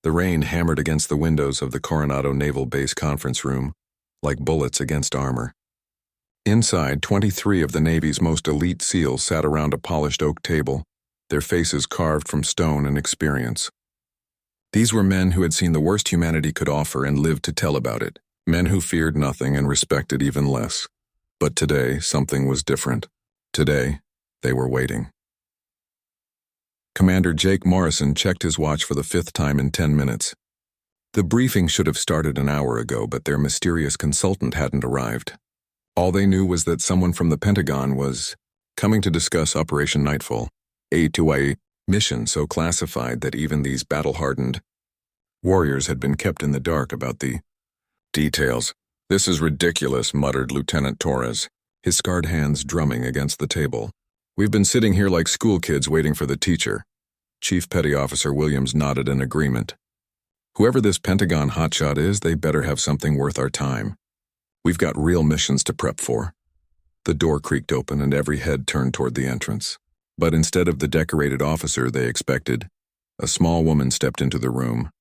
The rain hammered against the windows of the Coronado Naval Base conference room, like bullets against armor. Inside, 23 of the Navy's most elite SEALs sat around a polished oak table, their faces carved from stone and experience. These were men who had seen the worst humanity could offer and lived to tell about it, men who feared nothing and respected even less. But today, something was different. Today, they were waiting. Commander Jake Morrison checked his watch for the 5th time in 10 minutes. The briefing should have started an hour ago, but their mysterious consultant hadn't arrived. All they knew was that someone from the Pentagon was coming to discuss Operation Nightfall, a mission so classified that even these battle-hardened warriors had been kept in the dark about the details. "This is ridiculous," muttered Lieutenant Torres, his scarred hands drumming against the table. "We've been sitting here like school kids waiting for the teacher." Chief Petty Officer Williams nodded in agreement. "Whoever this Pentagon hotshot is, they better have something worth our time. We've got real missions to prep for." The door creaked open and every head turned toward the entrance. But instead of the decorated officer they expected, a small woman stepped into the room.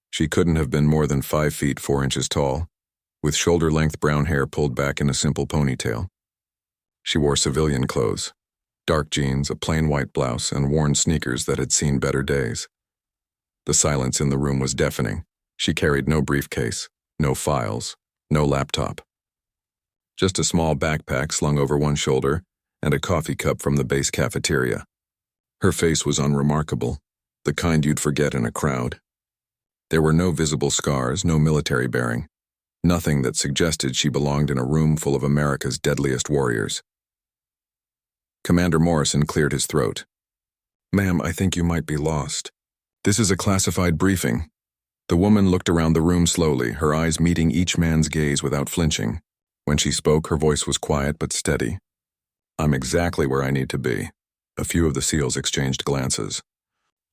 She couldn't have been more than 5 feet 4 inches tall, with shoulder-length brown hair pulled back in a simple ponytail. She wore civilian clothes, dark jeans, a plain white blouse, and worn sneakers that had seen better days. The silence in the room was deafening. She carried no briefcase, no files, no laptop. Just a small backpack slung over one shoulder and a coffee cup from the base cafeteria. Her face was unremarkable, the kind you'd forget in a crowd. There were no visible scars, no military bearing, nothing that suggested she belonged in a room full of America's deadliest warriors. Commander Morrison cleared his throat. "Ma'am, I think you might be lost. This is a classified briefing." The woman looked around the room slowly, her eyes meeting each man's gaze without flinching. When she spoke, her voice was quiet but steady. "I'm exactly where I need to be." A few of the SEALs exchanged glances.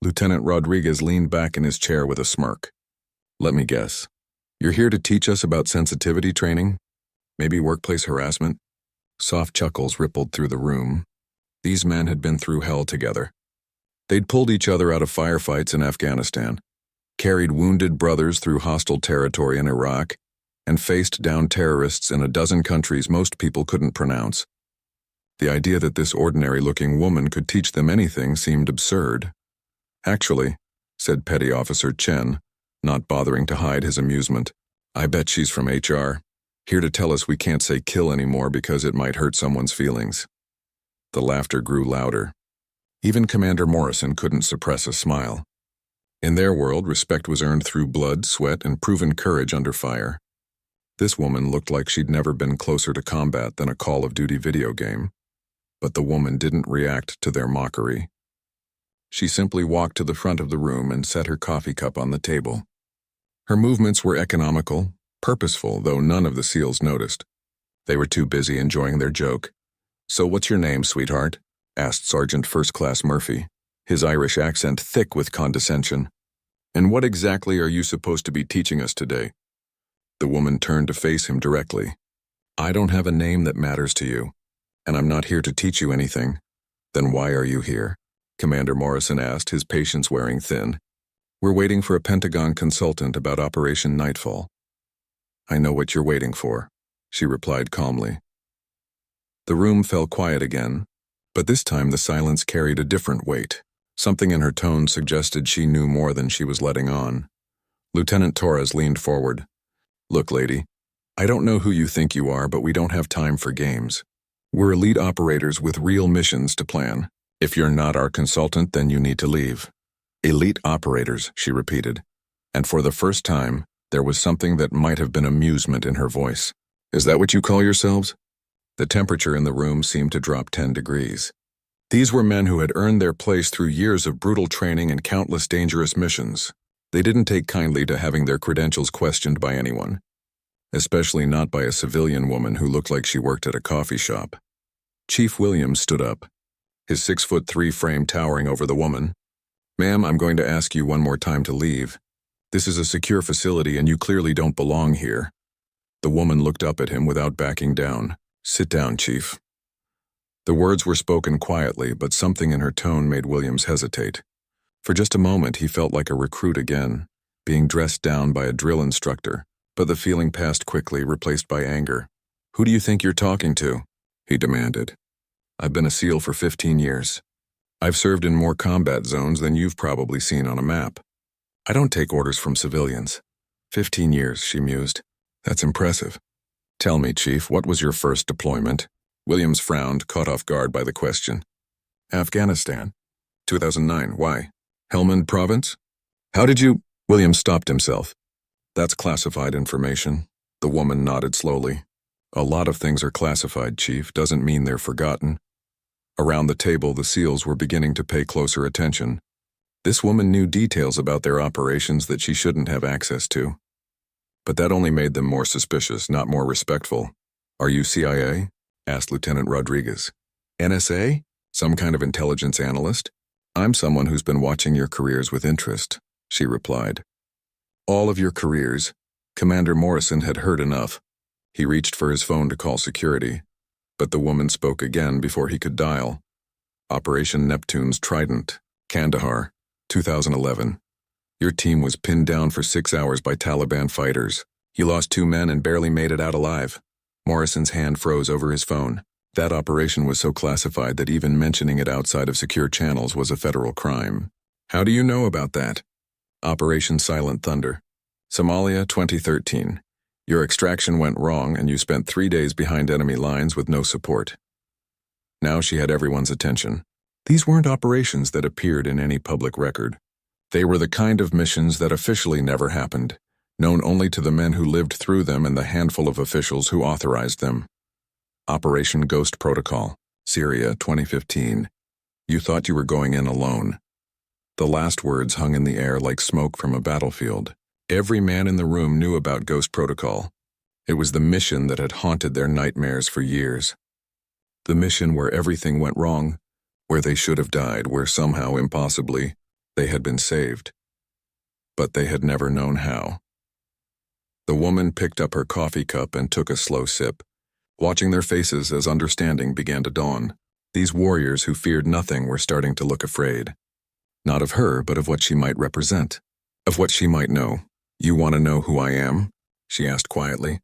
Lieutenant Rodriguez leaned back in his chair with a smirk. "Let me guess. You're here to teach us about sensitivity training? Maybe workplace harassment?" Soft chuckles rippled through the room. These men had been through hell together. They'd pulled each other out of firefights in Afghanistan, carried wounded brothers through hostile territory in Iraq, and faced down terrorists in a dozen countries most people couldn't pronounce. The idea that this ordinary-looking woman could teach them anything seemed absurd. "Actually," said Petty Officer Chen, not bothering to hide his amusement, "I bet she's from HR, here to tell us we can't say kill anymore because it might hurt someone's feelings." The laughter grew louder. Even Commander Morrison couldn't suppress a smile. In their world, respect was earned through blood, sweat, and proven courage under fire. This woman looked like she'd never been closer to combat than a Call of Duty video game. But the woman didn't react to their mockery. She simply walked to the front of the room and set her coffee cup on the table. Her movements were economical, purposeful, though none of the SEALs noticed. They were too busy enjoying their joke. "So what's your name, sweetheart?" asked Sergeant First Class Murphy, his Irish accent thick with condescension. "And what exactly are you supposed to be teaching us today?" The woman turned to face him directly. "I don't have a name that matters to you, and I'm not here to teach you anything." "Then why are you here?" Commander Morrison asked, his patience wearing thin. "We're waiting for a Pentagon consultant about Operation Nightfall." "I know what you're waiting for," she replied calmly. The room fell quiet again, but this time the silence carried a different weight. Something in her tone suggested she knew more than she was letting on. Lieutenant Torres leaned forward. "Look, lady, I don't know who you think you are, but we don't have time for games. We're elite operators with real missions to plan. If you're not our consultant, then you need to leave." "Elite operators," she repeated, and for the first time, there was something that might have been amusement in her voice. "Is that what you call yourselves?" The temperature in the room seemed to drop 10 degrees. These were men who had earned their place through years of brutal training and countless dangerous missions. They didn't take kindly to having their credentials questioned by anyone, especially not by a civilian woman who looked like she worked at a coffee shop. Chief Williams stood up, his 6'3" frame towering over the woman. "Ma'am, I'm going to ask you one more time to leave. This is a secure facility and you clearly don't belong here." The woman looked up at him without backing down. "Sit down, Chief." The words were spoken quietly, but something in her tone made Williams hesitate. For just a moment, he felt like a recruit again, being dressed down by a drill instructor, but the feeling passed quickly, replaced by anger. "Who do you think you're talking to?" he demanded. "I've been a SEAL for 15 years. I've served in more combat zones than you've probably seen on a map. I don't take orders from civilians." 15 years, she mused. "That's impressive. Tell me, Chief, what was your first deployment?" Williams frowned, caught off guard by the question. "Afghanistan. 2009. Why? Helmand Province? How did you—" Williams stopped himself. "That's classified information." The woman nodded slowly. "A lot of things are classified, Chief. Doesn't mean they're forgotten." Around the table, the SEALs were beginning to pay closer attention. This woman knew details about their operations that she shouldn't have access to. But that only made them more suspicious, not more respectful. "Are you CIA?" asked Lieutenant Rodriguez. "NSA? Some kind of intelligence analyst?" "I'm someone who's been watching your careers with interest," she replied. "All of your careers?" Commander Morrison had heard enough. He reached for his phone to call security, but the woman spoke again before he could dial. "Operation Neptune's Trident, Kandahar, 2011. Your team was pinned down for 6 hours by Taliban fighters. You lost 2 men and barely made it out alive." Morrison's hand froze over his phone. That operation was so classified that even mentioning it outside of secure channels was a federal crime. "How do you know about that?" "Operation Silent Thunder. Somalia, 2013. Your extraction went wrong and you spent 3 days behind enemy lines with no support." Now she had everyone's attention. These weren't operations that appeared in any public record. They were the kind of missions that officially never happened, known only to the men who lived through them and the handful of officials who authorized them. Operation Ghost Protocol, Syria, 2015. You thought you were going in alone. The last words hung in the air like smoke from a battlefield. Every man in the room knew about Ghost Protocol. It was the mission that had haunted their nightmares for years. The mission where everything went wrong, where they should have died, where somehow, impossibly, they had been saved. But they had never known how. The woman picked up her coffee cup and took a slow sip, watching their faces as understanding began to dawn. These warriors who feared nothing were starting to look afraid. Not of her, but of what she might represent, of what she might know. "You want to know who I am?" she asked quietly.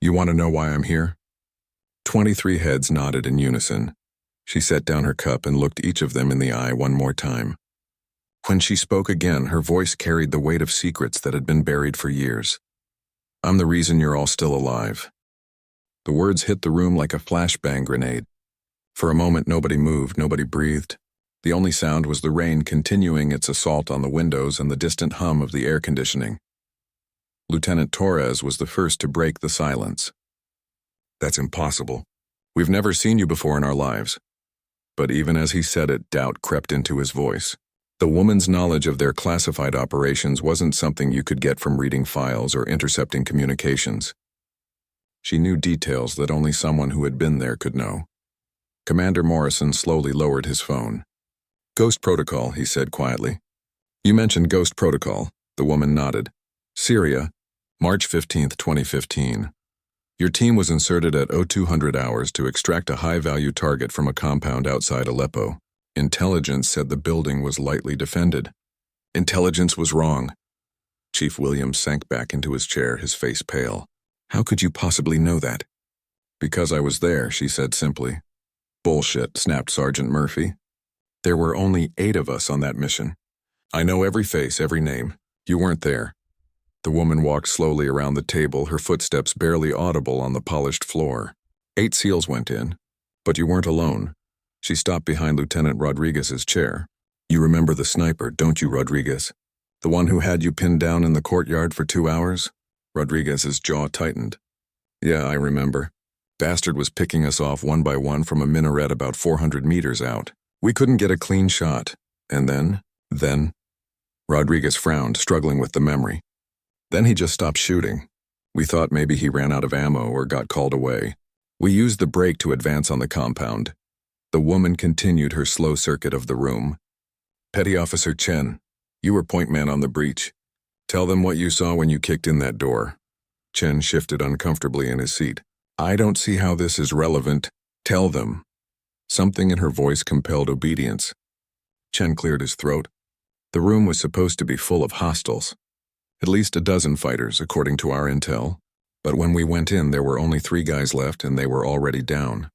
"You want to know why I'm here?" 23 heads nodded in unison. She set down her cup and looked each of them in the eye one more time. When she spoke again, her voice carried the weight of secrets that had been buried for years. "I'm the reason you're all still alive." The words hit the room like a flashbang grenade. For a moment, nobody moved, nobody breathed. The only sound was the rain continuing its assault on the windows and the distant hum of the air conditioning. Lieutenant Torres was the first to break the silence. "That's impossible. We've never seen you before in our lives." But even as he said it, doubt crept into his voice. The woman's knowledge of their classified operations wasn't something you could get from reading files or intercepting communications. She knew details that only someone who had been there could know. Commander Morrison slowly lowered his phone. "Ghost Protocol," he said quietly. "You mentioned Ghost Protocol." The woman nodded. "Syria, March 15th, 2015. Your team was inserted at 0200 hours to extract a high-value target from a compound outside Aleppo. Intelligence said the building was lightly defended. Intelligence was wrong." Chief Williams sank back into his chair, his face pale. "How could you possibly know that?" "Because I was there," she said simply. "Bullshit," snapped Sergeant Murphy. "There were only 8 of us on that mission. I know every face, every name. You weren't there." The woman walked slowly around the table, her footsteps barely audible on the polished floor. 8 SEALs went in. But you weren't alone. She stopped behind Lieutenant Rodriguez's chair. "You remember the sniper, don't you, Rodriguez? The one who had you pinned down in the courtyard for 2 hours? Rodriguez's jaw tightened. "Yeah, I remember. Bastard was picking us off one by one from a minaret about 400 meters out. We couldn't get a clean shot. And then... Rodriguez frowned, struggling with the memory. "Then he just stopped shooting. We thought maybe he ran out of ammo or got called away. We used the break to advance on the compound." The woman continued her slow circuit of the room. "Petty Officer Chen, you were point man on the breach. Tell them what you saw when you kicked in that door." Chen shifted uncomfortably in his seat. "I don't see how this is relevant." "Tell them." Something in her voice compelled obedience. Chen cleared his throat. The room was supposed to be full of hostiles. At least a dozen fighters, according to our intel. But when we went in, there were only 3 guys left and they were already down.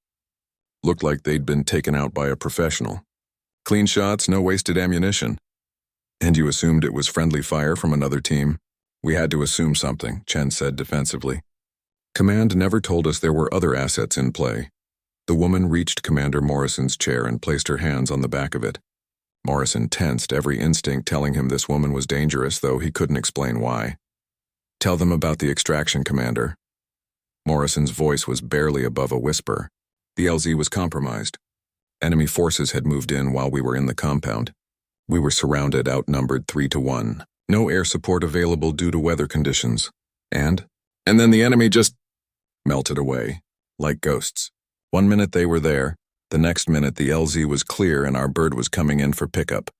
Looked like they'd been taken out by a professional. Clean shots, no wasted ammunition. And you assumed it was friendly fire from another team? We had to assume something, Chen said defensively. Command never told us there were other assets in play. The woman reached Commander Morrison's chair and placed her hands on the back of it. Morrison tensed, every instinct telling him this woman was dangerous, though he couldn't explain why. Tell them about the extraction, Commander. Morrison's voice was barely above a whisper. The LZ was compromised. Enemy forces had moved in while we were in the compound. We were surrounded, outnumbered 3-1. No air support available due to weather conditions. And then the enemy just melted away, like ghosts. 1 minute they were there, the next minute the LZ was clear and our bird was coming in for pickup.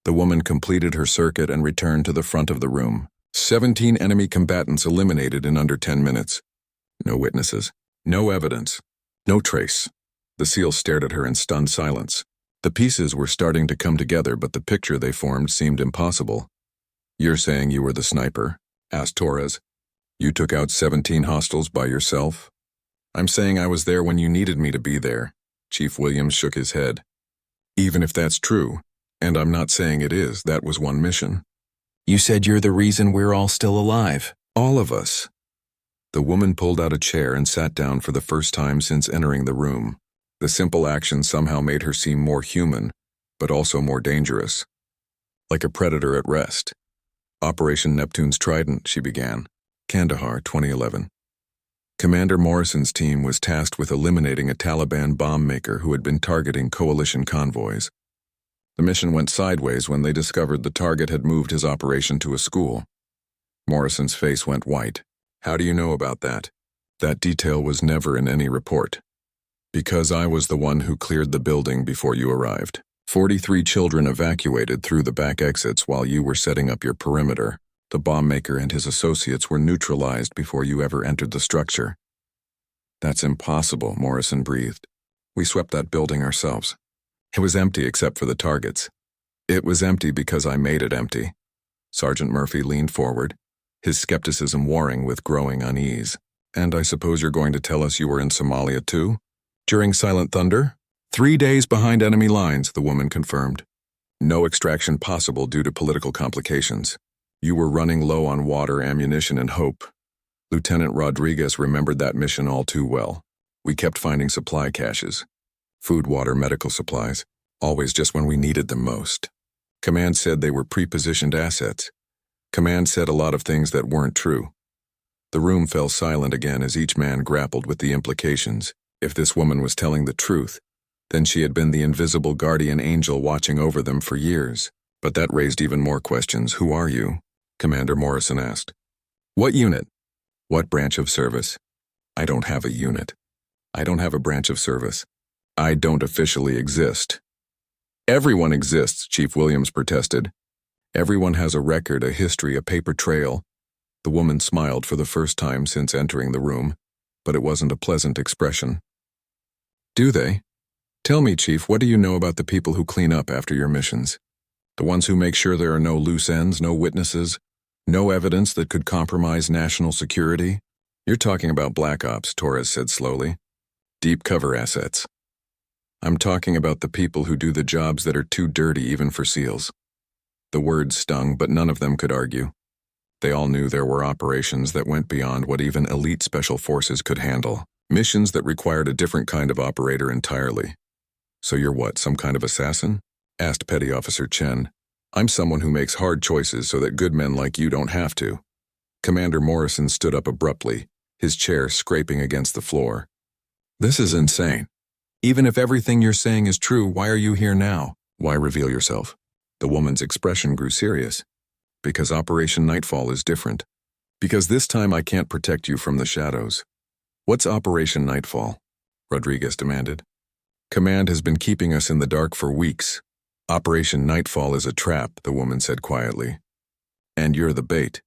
The woman completed her circuit and returned to the front of the room. 17 enemy combatants eliminated in under 10 minutes. No witnesses, no evidence, no trace. The SEALs stared at her in stunned silence. The pieces were starting to come together, but the picture they formed seemed impossible. You're saying you were the sniper? Asked Torres. You took out 17 hostiles by yourself? I'm saying I was there when you needed me to be there. Chief Williams shook his head. Even if that's true, and I'm not saying it is, that was one mission. You said you're the reason we're all still alive. All of us. The woman pulled out a chair and sat down for the first time since entering the room. The simple action somehow made her seem more human, but also more dangerous. Like a predator at rest. Operation Neptune's Trident, she began. Kandahar, 2011. Commander Morrison's team was tasked with eliminating a Taliban bomb maker who had been targeting coalition convoys. The mission went sideways when they discovered the target had moved his operation to a school. Morrison's face went white. How do you know about that? That detail was never in any report. Because I was the one who cleared the building before you arrived. 43 children evacuated through the back exits while you were setting up your perimeter. The bomb maker and his associates were neutralized before you ever entered the structure. That's impossible, Morrison breathed. We swept that building ourselves. It was empty except for the targets. It was empty because I made it empty. Sergeant Murphy leaned forward, his skepticism warring with growing unease. And I suppose you're going to tell us you were in Somalia too? During Silent Thunder? 3 days behind enemy lines, the woman confirmed. No extraction possible due to political complications. You were running low on water, ammunition, and hope. Lieutenant Rodriguez remembered that mission all too well. We kept finding supply caches. Food, water, medical supplies. Always just when we needed them most. Command said they were pre-positioned assets. Command said a lot of things that weren't true. The room fell silent again as each man grappled with the implications. If this woman was telling the truth, then she had been the invisible guardian angel watching over them for years. But that raised even more questions. Who are you? Commander Morrison asked. What unit? What branch of service? I don't have a unit. I don't have a branch of service. I don't officially exist. Everyone exists, Chief Williams protested. Everyone has a record, a history, a paper trail. The woman smiled for the first time since entering the room, but it wasn't a pleasant expression. Do they? Tell me, Chief, what do you know about the people who clean up after your missions? The ones who make sure there are no loose ends, no witnesses, no evidence that could compromise national security? You're talking about Black Ops, Torres said slowly. Deep cover assets. I'm talking about the people who do the jobs that are too dirty even for SEALs. The words stung, but none of them could argue. They all knew there were operations that went beyond what even elite special forces could handle. Missions that required a different kind of operator entirely. So you're what, some kind of assassin? Asked Petty Officer Chen. I'm someone who makes hard choices so that good men like you don't have to. Commander Morrison stood up abruptly, his chair scraping against the floor. This is insane. Even if everything you're saying is true, why are you here now? Why reveal yourself? The woman's expression grew serious. Because Operation Nightfall is different. Because this time I can't protect you from the shadows. What's Operation Nightfall? Rodriguez demanded. Command has been keeping us in the dark for weeks. Operation Nightfall is a trap, the woman said quietly. And you're the bait.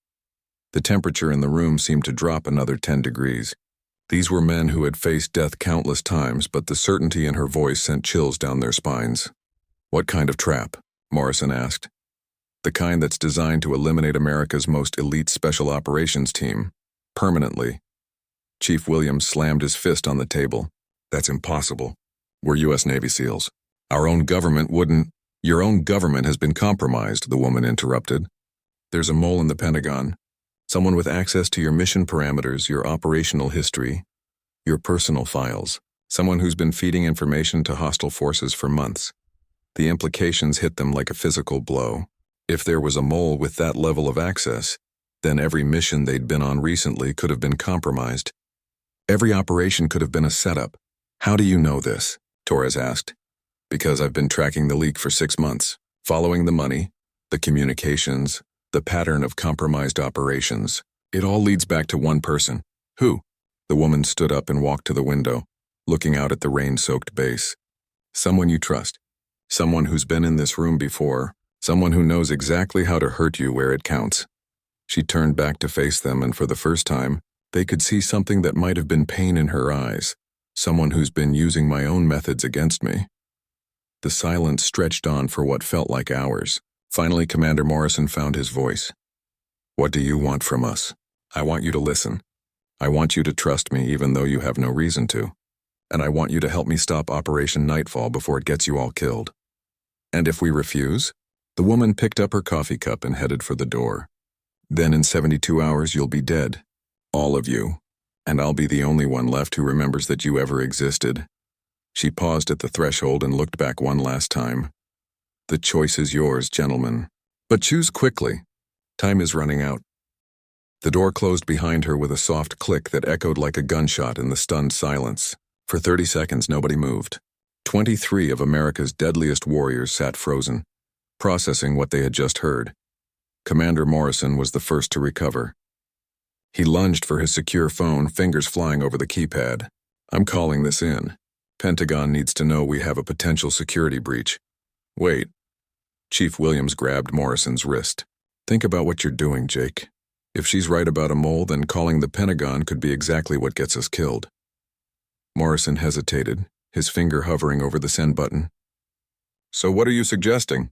The temperature in the room seemed to drop another 10 degrees. These were men who had faced death countless times, but the certainty in her voice sent chills down their spines. What kind of trap? Morrison asked. The kind that's designed to eliminate America's most elite special operations team. Permanently. Chief Williams slammed his fist on the table. That's impossible. We're U.S. Navy SEALs. Our own government wouldn't. Your own government has been compromised, the woman interrupted. There's a mole in the Pentagon. Someone with access to your mission parameters, your operational history, your personal files. Someone who's been feeding information to hostile forces for months. The implications hit them like a physical blow. If there was a mole with that level of access, then every mission they'd been on recently could have been compromised. Every operation could have been a setup. How do you know this? Torres asked. Because I've been tracking the leak for 6 months, following the money, the communications, the pattern of compromised operations. It all leads back to one person. Who? The woman stood up and walked to the window, looking out at the rain-soaked base. Someone you trust. Someone who's been in this room before. Someone who knows exactly how to hurt you where it counts. She turned back to face them, and for the first time, they could see something that might have been pain in her eyes. Someone who's been using my own methods against me. The silence stretched on for what felt like hours. Finally, Commander Morrison found his voice. What do you want from us? I want you to listen. I want you to trust me even though you have no reason to. And I want you to help me stop Operation Nightfall before it gets you all killed. And if we refuse? The woman picked up her coffee cup and headed for the door. Then in 72 hours you'll be dead. All of you. And I'll be the only one left who remembers that you ever existed. She paused at the threshold and looked back one last time. The choice is yours, gentlemen. But choose quickly. Time is running out. The door closed behind her with a soft click that echoed like a gunshot in the stunned silence. For 30 seconds, nobody moved. 23 of America's deadliest warriors sat frozen, processing what they had just heard. Commander Morrison was the first to recover. He lunged for his secure phone, fingers flying over the keypad. I'm calling this in. Pentagon needs to know we have a potential security breach. Wait. Chief Williams grabbed Morrison's wrist. Think about what you're doing, Jake. If she's right about a mole, then calling the Pentagon could be exactly what gets us killed. Morrison hesitated, his finger hovering over the send button. So what are you suggesting?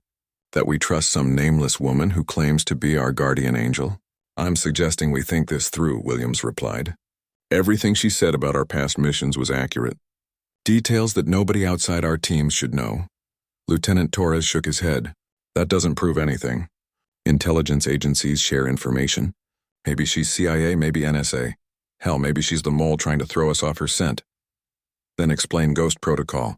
That we trust some nameless woman who claims to be our guardian angel? I'm suggesting we think this through, Williams replied. Everything she said about our past missions was accurate. Details that nobody outside our teams should know. Lieutenant Torres shook his head. That doesn't prove anything. Intelligence agencies share information. Maybe she's CIA, maybe NSA. Hell, maybe she's the mole trying to throw us off her scent. Then explain Ghost Protocol,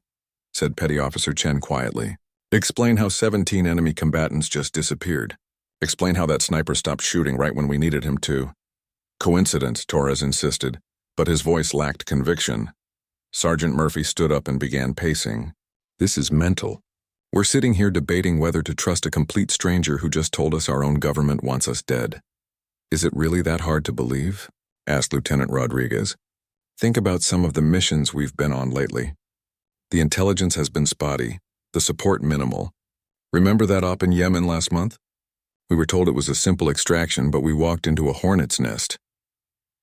said Petty Officer Chen quietly. Explain how 17 enemy combatants just disappeared. Explain how that sniper stopped shooting right when we needed him to. Coincidence, Torres insisted, but his voice lacked conviction. Sergeant Murphy stood up and began pacing. This is mental. We're sitting here debating whether to trust a complete stranger who just told us our own government wants us dead. Is it really that hard to believe? Asked Lieutenant Rodriguez. Think about some of the missions we've been on lately. The intelligence has been spotty, the support minimal. Remember that op in Yemen last month? We were told it was a simple extraction, but we walked into a hornet's nest.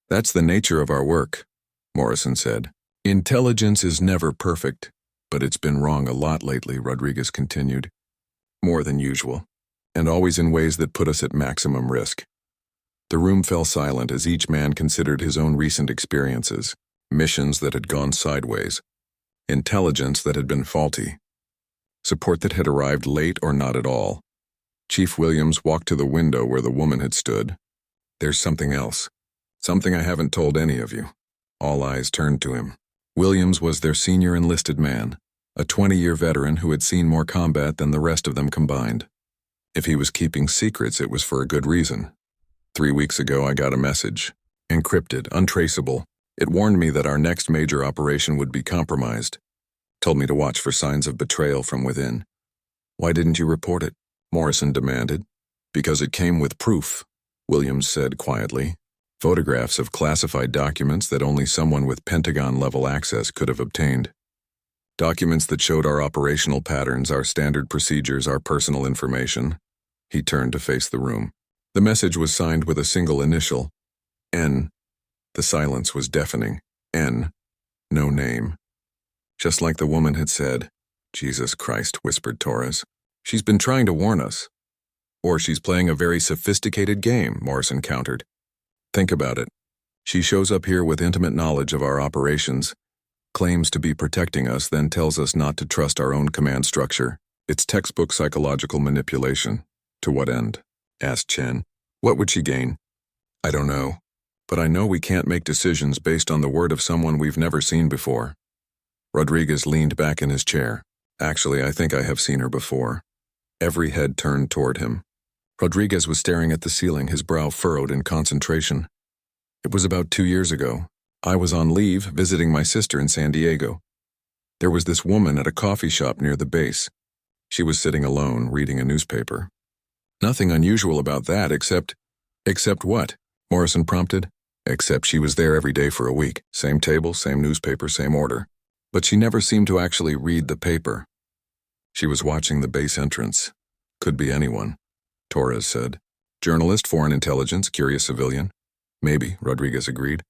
That's the nature of our work, Morrison said. Intelligence is never perfect, but it's been wrong a lot lately, Rodriguez continued. More than usual, and always in ways that put us at maximum risk. The room fell silent as each man considered his own recent experiences, missions that had gone sideways, intelligence that had been faulty, support that had arrived late or not at all. Chief Williams walked to the window where the woman had stood. There's something else. Something I haven't told any of you. All eyes turned to him. Williams was their senior enlisted man, a 20-year veteran who had seen more combat than the rest of them combined. If he was keeping secrets, it was for a good reason. 3 weeks ago, I got a message. Encrypted, untraceable. It warned me that our next major operation would be compromised. Told me to watch for signs of betrayal from within. Why didn't you report it? Morrison demanded. Because it came with proof, Williams said quietly. Photographs of classified documents that only someone with Pentagon-level access could have obtained. Documents that showed our operational patterns, our standard procedures, our personal information. He turned to face the room. The message was signed with a single initial. N. The silence was deafening. N. No name. Just like the woman had said. Jesus Christ, whispered Torres. She's been trying to warn us. Or she's playing a very sophisticated game, Morrison countered. Think about it. She shows up here with intimate knowledge of our operations, claims to be protecting us, then tells us not to trust our own command structure. It's textbook psychological manipulation. To what end? Asked Chen. What would she gain? I don't know. But I know we can't make decisions based on the word of someone we've never seen before. Rodriguez leaned back in his chair. Actually, I think I have seen her before. Every head turned toward him. Rodriguez was staring at the ceiling, his brow furrowed in concentration. It was about 2 years ago. I was on leave, visiting my sister in San Diego. There was this woman at a coffee shop near the base. She was sitting alone, reading a newspaper. Nothing unusual about that, except what? Morrison prompted. Except she was there every day for a week. Same table, same newspaper, same order. But she never seemed to actually read the paper. She was watching the base entrance. Could be anyone, Torres said. Journalist, foreign intelligence, curious civilian. Maybe, Rodriguez agreed.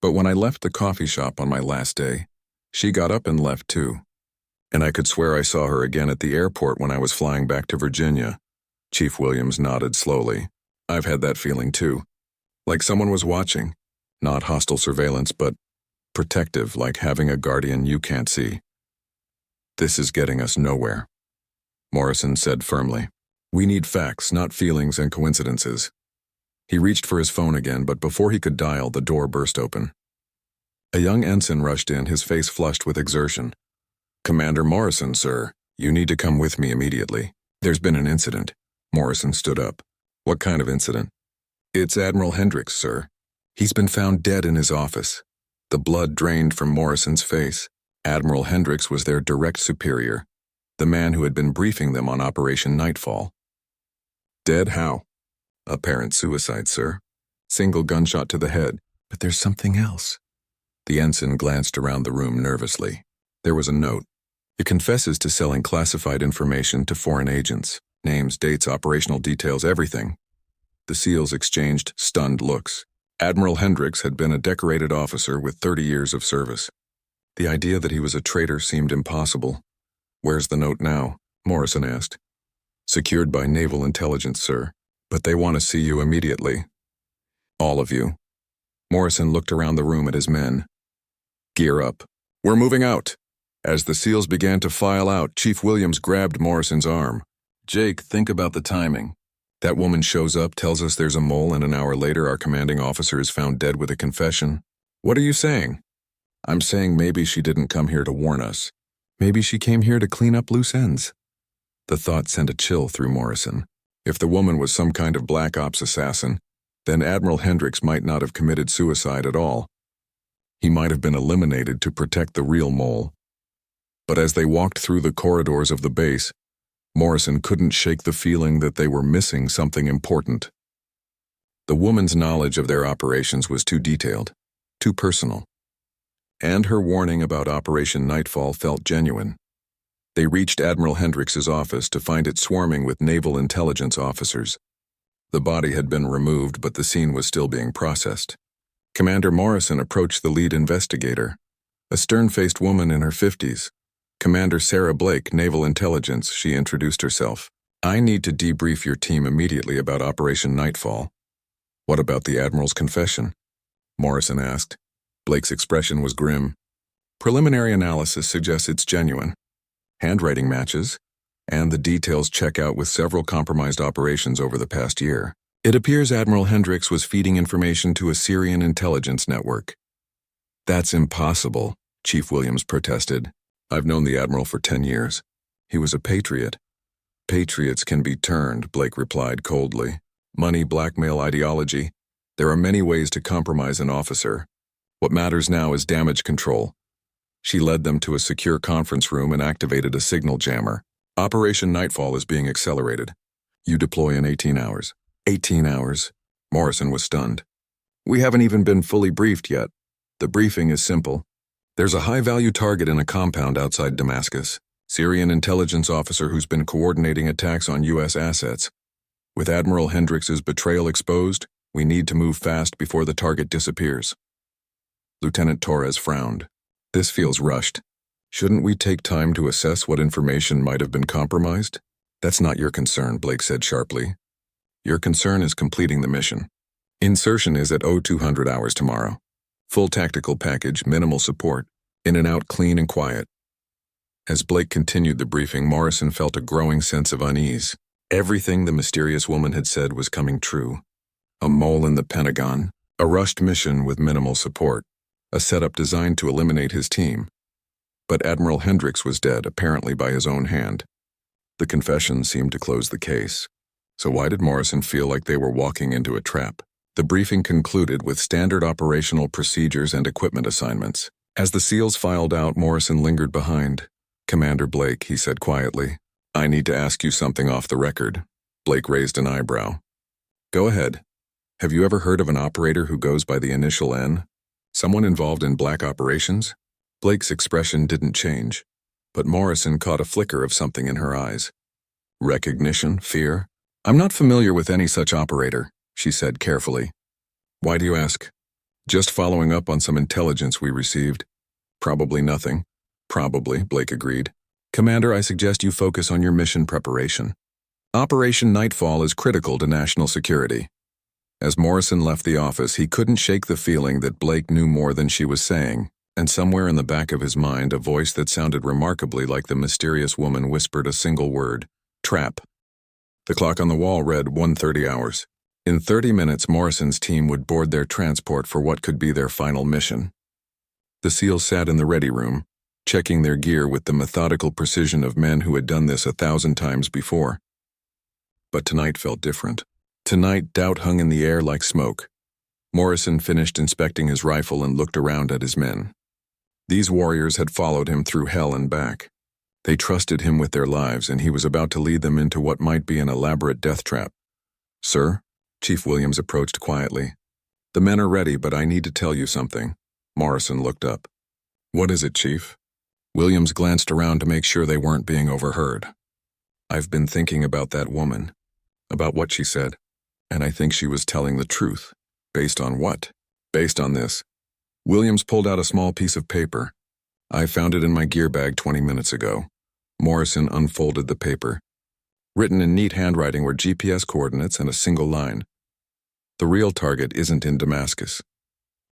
But when I left the coffee shop on my last day, she got up and left too. And I could swear I saw her again at the airport when I was flying back to Virginia. Chief Williams nodded slowly. I've had that feeling too. Like someone was watching. Not hostile surveillance, but protective, like having a guardian you can't see. This is getting us nowhere, Morrison said firmly. We need facts, not feelings and coincidences. He reached for his phone again, but before he could dial, the door burst open. A young ensign rushed in, his face flushed with exertion. Commander Morrison, sir, you need to come with me immediately. There's been an incident. Morrison stood up. What kind of incident? It's Admiral Hendricks, sir. He's been found dead in his office. The blood drained from Morrison's face. Admiral Hendricks was their direct superior, the man who had been briefing them on Operation Nightfall. Dead how? Apparent suicide, sir. Single gunshot to the head. But there's something else. The ensign glanced around the room nervously. There was a note. It confesses to selling classified information to foreign agents. Names, dates, operational details, everything. The SEALs exchanged stunned looks. Admiral Hendricks had been a decorated officer with 30 years of service. The idea that he was a traitor seemed impossible. Where's the note now? Morrison asked. Secured by Naval Intelligence, sir. But they want to see you immediately. All of you. Morrison looked around the room at his men. Gear up. We're moving out. As the SEALs began to file out, Chief Williams grabbed Morrison's arm. Jake, think about the timing. That woman shows up, tells us there's a mole, and an hour later our commanding officer is found dead with a confession. What are you saying? I'm saying maybe she didn't come here to warn us. Maybe she came here to clean up loose ends. The thought sent a chill through Morrison. If the woman was some kind of Black Ops assassin, then Admiral Hendricks might not have committed suicide at all. He might have been eliminated to protect the real mole. But as they walked through the corridors of the base, Morrison couldn't shake the feeling that they were missing something important. The woman's knowledge of their operations was too detailed, too personal. And her warning about Operation Nightfall felt genuine. They reached Admiral Hendricks' office to find it swarming with naval intelligence officers. The body had been removed, but the scene was still being processed. Commander Morrison approached the lead investigator, a stern-faced woman in her 50s. Commander Sarah Blake, Naval Intelligence, she introduced herself. I need to debrief your team immediately about Operation Nightfall. What about the Admiral's confession? Morrison asked. Blake's expression was grim. Preliminary analysis suggests it's genuine. Handwriting matches, and the details check out with several compromised operations over the past year. It appears Admiral Hendricks was feeding information to a Syrian intelligence network. That's impossible, Chief Williams protested. I've known the Admiral for 10 years. He was a patriot. Patriots can be turned, Blake replied coldly. Money, blackmail, ideology. There are many ways to compromise an officer. What matters now is damage control. She led them to a secure conference room and activated a signal jammer. Operation Nightfall is being accelerated. You deploy in 18 hours. 18 hours. Morrison was stunned. We haven't even been fully briefed yet. The briefing is simple. There's a high-value target in a compound outside Damascus. Syrian intelligence officer who's been coordinating attacks on U.S. assets. With Admiral Hendricks' betrayal exposed, we need to move fast before the target disappears. Lieutenant Torres frowned. This feels rushed. Shouldn't we take time to assess what information might have been compromised? That's not your concern, Blake said sharply. Your concern is completing the mission. Insertion is at 0200 hours tomorrow. Full tactical package, minimal support, in and out clean and quiet. As Blake continued the briefing, Morrison felt a growing sense of unease. Everything the mysterious woman had said was coming true. A mole in the Pentagon, a rushed mission with minimal support, a setup designed to eliminate his team. But Admiral Hendricks was dead, apparently by his own hand. The confession seemed to close the case. So why did Morrison feel like they were walking into a trap? The briefing concluded with standard operational procedures and equipment assignments. As the SEALs filed out, Morrison lingered behind. Commander Blake, he said quietly, I need to ask you something off the record. Blake raised an eyebrow. Go ahead. Have you ever heard of an operator who goes by the initial N? Someone involved in black operations? Blake's expression didn't change, but Morrison caught a flicker of something in her eyes. Recognition? Fear? I'm not familiar with any such operator, she said carefully. Why do you ask? Just following up on some intelligence we received. Probably nothing. Probably, Blake agreed. Commander, I suggest you focus on your mission preparation. Operation Nightfall is critical to national security. As Morrison left the office, he couldn't shake the feeling that Blake knew more than she was saying, and somewhere in the back of his mind, a voice that sounded remarkably like the mysterious woman whispered a single word: trap. The clock on the wall read 1:30 hours. In 30 minutes, Morrison's team would board their transport for what could be their final mission. The SEALs sat in the ready room, checking their gear with the methodical precision of men who had done this 1,000 times before. But tonight felt different. Tonight, doubt hung in the air like smoke. Morrison finished inspecting his rifle and looked around at his men. These warriors had followed him through hell and back. They trusted him with their lives, and he was about to lead them into what might be an elaborate death trap. Sir? Chief Williams approached quietly. The men are ready, but I need to tell you something. Morrison looked up. What is it, Chief? Williams glanced around to make sure they weren't being overheard. I've been thinking about that woman, about what she said, and I think she was telling the truth. Based on what? Based on this. Williams pulled out a small piece of paper. I found it in my gear bag 20 minutes ago. Morrison unfolded the paper. Written in neat handwriting were GPS coordinates and a single line. The real target isn't in Damascus.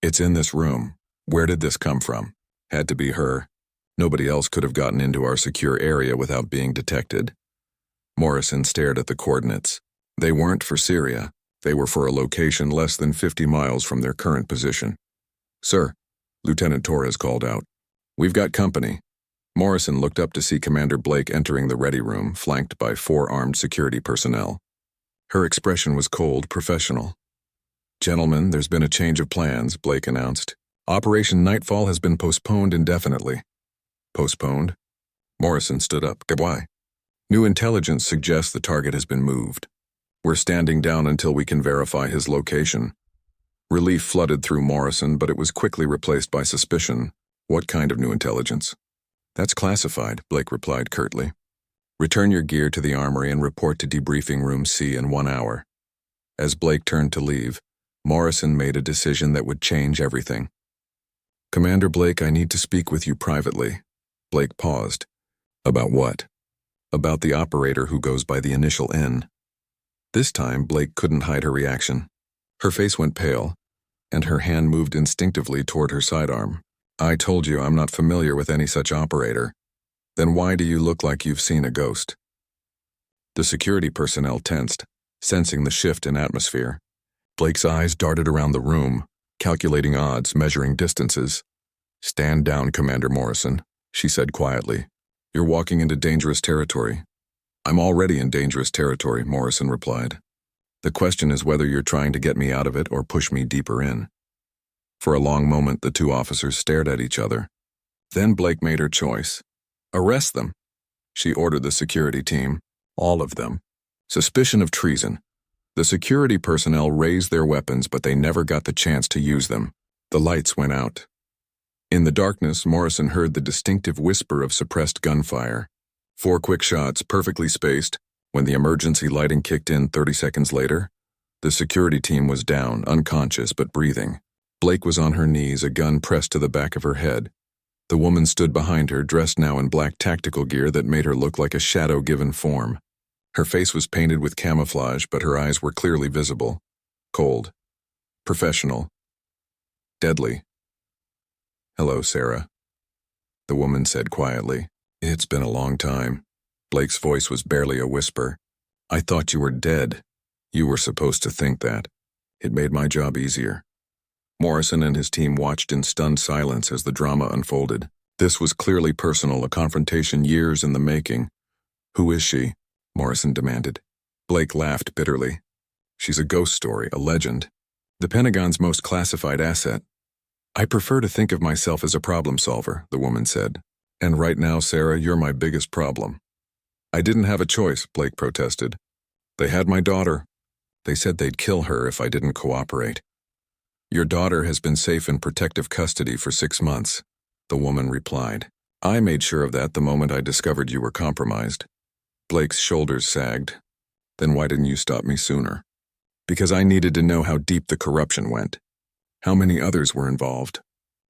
It's in this room. Where did this come from? Had to be her. Nobody else could have gotten into our secure area without being detected. Morrison stared at the coordinates. They weren't for Syria. They were for a location less than 50 miles from their current position. Sir, Lieutenant Torres called out. We've got company. Morrison looked up to see Commander Blake entering the ready room, flanked by 4 armed security personnel. Her expression was cold, professional. Gentlemen, there's been a change of plans, Blake announced. Operation Nightfall has been postponed indefinitely. Postponed? Morrison stood up. Why? New intelligence suggests the target has been moved. We're standing down until we can verify his location. Relief flooded through Morrison, but it was quickly replaced by suspicion. What kind of new intelligence? That's classified, Blake replied curtly. Return your gear to the armory and report to debriefing room C in 1 hour. As Blake turned to leave, Morrison made a decision that would change everything. Commander Blake, I need to speak with you privately. Blake paused. About what? About the operator who goes by the initial N. This time, Blake couldn't hide her reaction. Her face went pale, and her hand moved instinctively toward her sidearm. I told you I'm not familiar with any such operator. Then why do you look like you've seen a ghost? The security personnel tensed, sensing the shift in atmosphere. Blake's eyes darted around the room, calculating odds, measuring distances. Stand down, Commander Morrison, she said quietly. You're walking into dangerous territory. I'm already in dangerous territory, Morrison replied. The question is whether you're trying to get me out of it or push me deeper in. For a long moment, the 2 officers stared at each other. Then Blake made her choice. Arrest them. She ordered the security team, all of them. Suspicion of treason. The security personnel raised their weapons, but they never got the chance to use them. The lights went out. In the darkness, Morrison heard the distinctive whisper of suppressed gunfire. 4 quick shots, perfectly spaced. When the emergency lighting kicked in 30 seconds later, the security team was down, unconscious but breathing. Blake was on her knees, a gun pressed to the back of her head. The woman stood behind her, dressed now in black tactical gear that made her look like a shadow given form. Her face was painted with camouflage, but her eyes were clearly visible. Cold. Professional. Deadly. "Hello, Sarah," the woman said quietly. "It's been a long time." Blake's voice was barely a whisper. "I thought you were dead." "You were supposed to think that. It made my job easier." Morrison and his team watched in stunned silence as the drama unfolded. This was clearly personal, a confrontation years in the making. "Who is she?" Morrison demanded. Blake laughed bitterly. "She's a ghost story, a legend. The Pentagon's most classified asset." "I prefer to think of myself as a problem solver," the woman said. "And right now, Sarah, you're my biggest problem." "I didn't have a choice," Blake protested. "They had my daughter. They said they'd kill her if I didn't cooperate." "Your daughter has been safe in protective custody for 6 months," the woman replied. "I made sure of that the moment I discovered you were compromised." Blake's shoulders sagged. "Then why didn't you stop me sooner?" "Because I needed to know how deep the corruption went. How many others were involved."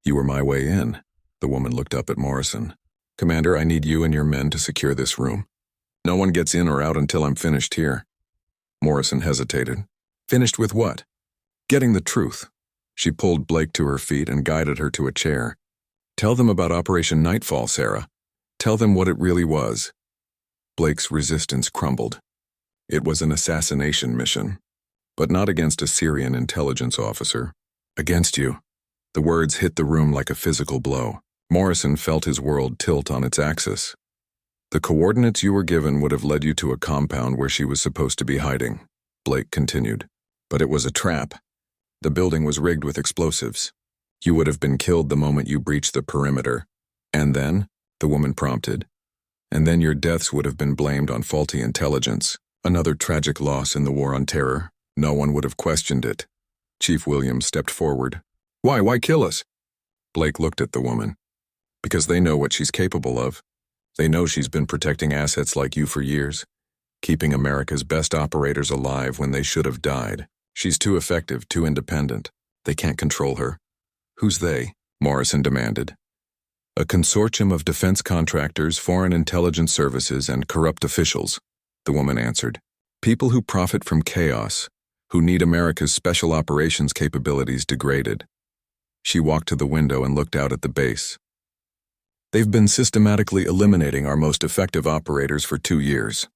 "You were my way in." The woman looked up at Morrison. "Commander, I need you and your men to secure this room. No one gets in or out until I'm finished here." Morrison hesitated. "Finished with what?" "Getting the truth." She pulled Blake to her feet and guided her to a chair. "Tell them about Operation Nightfall, Sarah. Tell them what it really was." Blake's resistance crumbled. It was an assassination mission, but not against a Syrian intelligence officer. "Against you." The words hit the room like a physical blow. Morrison felt his world tilt on its axis. "The coordinates you were given would have led you to a compound where she was supposed to be hiding," Blake continued. "But it was a trap. The building was rigged with explosives. You would have been killed the moment you breached the perimeter. And then?" the woman prompted. "And then your deaths would have been blamed on faulty intelligence. Another tragic loss in the war on terror. No one would have questioned it." Chief Williams stepped forward. Why kill us?" Blake looked at the woman. "Because they know what she's capable of. They know she's been protecting assets like you for years, keeping America's best operators alive when they should have died. She's too effective, too independent. They can't control her." "Who's they?" Morrison demanded. "A consortium of defense contractors, foreign intelligence services, and corrupt officials," the woman answered. "People who profit from chaos, who need America's special operations capabilities degraded." She walked to the window and looked out at the base. "They've been systematically eliminating our most effective operators for 2 years,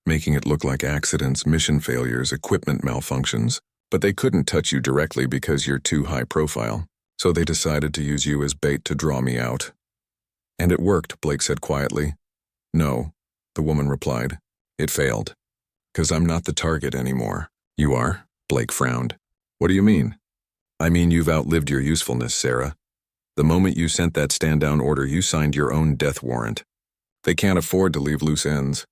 making it look like accidents, mission failures, equipment malfunctions, but they couldn't touch you directly because you're too high profile, so they decided to use you as bait to draw me out." "And it worked," Blake said quietly. "No," the woman replied. "It failed. 'Cause I'm not the target anymore." "You are?" Blake frowned. "What do you mean?" "I mean you've outlived your usefulness, Sarah. The moment you sent that stand-down order, you signed your own death warrant. They can't afford to leave loose ends."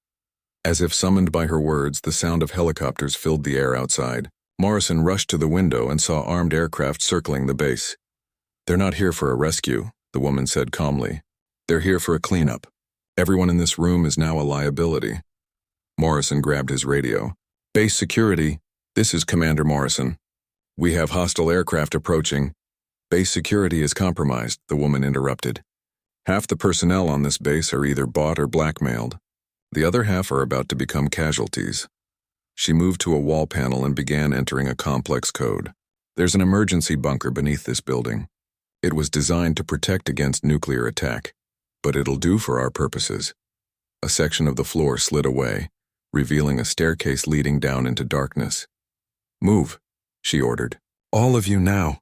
As if summoned by her words, the sound of helicopters filled the air outside. Morrison rushed to the window and saw armed aircraft circling the base. "They're not here for a rescue," the woman said calmly. "They're here for a cleanup. Everyone in this room is now a liability." Morrison grabbed his radio. "Base security, this is Commander Morrison. We have hostile aircraft approaching." "Base security is compromised," the woman interrupted. "Half the personnel on this base are either bought or blackmailed. The other half are about to become casualties." She moved to a wall panel and began entering a complex code. "There's an emergency bunker beneath this building. It was designed to protect against nuclear attack, but it'll do for our purposes." A section of the floor slid away, revealing a staircase leading down into darkness. "Move," she ordered. "All of you now."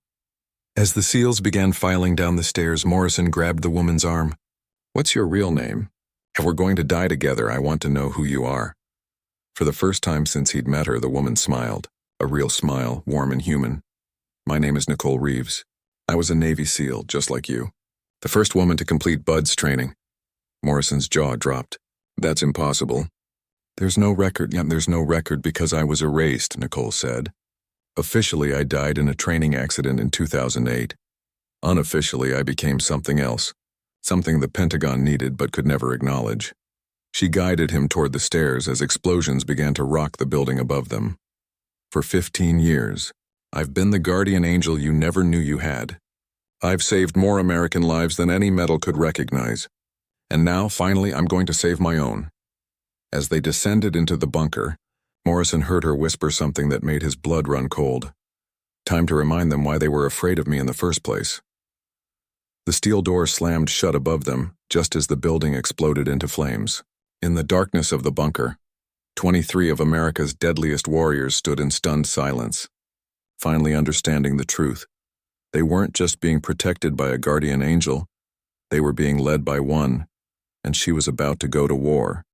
As the SEALs began filing down the stairs, Morrison grabbed the woman's arm. "What's your real name? If we're going to die together, I want to know who you are." For the first time since he'd met her, the woman smiled. A real smile, warm and human. "My name is Nicole Reeves. I was a Navy SEAL, just like you. The first woman to complete BUDS training." Morrison's jaw dropped. "That's impossible." There's no record because I was erased," Nicole said. "Officially, I died in a training accident in 2008. Unofficially, I became something else, something the Pentagon needed but could never acknowledge." She guided him toward the stairs as explosions began to rock the building above them. "For 15 years, I've been the guardian angel you never knew you had. I've saved more American lives than any medal could recognize. And now, finally, I'm going to save my own. As they descended into the bunker, Morrison heard her whisper something that made his blood run cold. Time to remind them why they were afraid of me in the first place. The steel door slammed shut above them, just as the building exploded into flames. In the darkness of the bunker, 23 of America's deadliest warriors stood in stunned silence, finally understanding the truth. They weren't just being protected by a guardian angel, they were being led by one, and she was about to go to war.